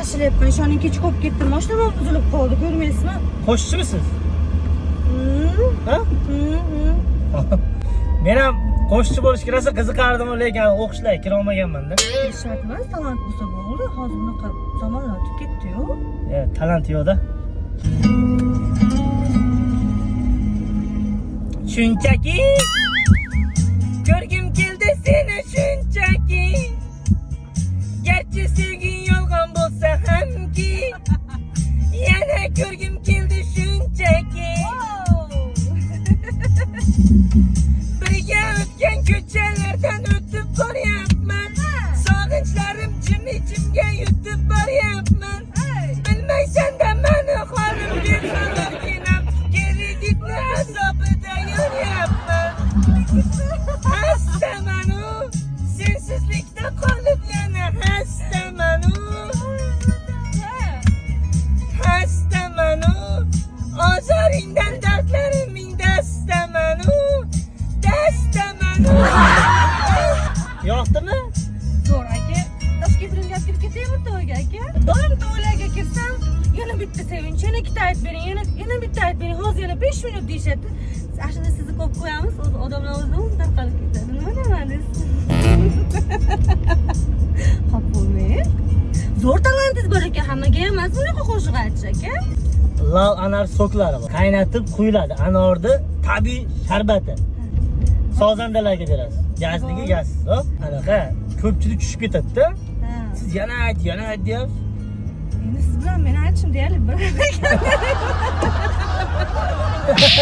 Yaxshilab ishonning kech qolib ketdim. Mashinam buzilib qoldi, ko'rmaysizmi? Qo'shchimisiz? Ha? Men ham qo'shchi bo'lishga rosa qiziqardim, lekin o'qishlarga kira olmaganman-da. Shart emas, talant bo'lsa bo'ldi. Hozir bunaqa zamonlar o'tib ketdi-yu. Talant yo'q-da. Shunchaki ko'rgim keldi seni shunchaki. Garchi sevging yolg'on bo'lsa hamki, yana ko'rgim keldi shunchaki. Birga o'tgan ko'chalardan o'tib boryapman. Sog'inchlarim jim-jimga yutib boryapman. Bilmaysan-da meni holim beqarorginam. Kreditni azobida yuryapman. Hastamanu, sensizlikda qolib yana hastamanu. Hastamanu, ozoringdan dardlarimning dastamanu. Dastamanu. Yo'qdimi? Zo'r aka. Toshkentdan gap kirib ketaymi to'yga aka? Doim to'ylarga kirsam, yana bitta sevinch, yana ikkita aytib bering, yana bitta aytib bering. Hozir yana 5 minut deyshadi. Ashuni sizni qo'yib qo'yamiz, o'z odamlar o'zidan tarqalib ketadi. Nima demadingiz? Xo'p bo'lmang. Zo'r talantingiz bor ekan, hammaga emas bunaqa qo'shiq aytish aka. Lal anar so'klari bor. Qaynatib quyiladi. Anorni tabiiy sharbati. Sozandalarga berasiz. Gazniki gazsiz, hop. Anaqa ko'pchilik tushib ketadi-da. Siz yana ayt deyapsiz. Endi siz bilan men aytishim deyarli bir ekan.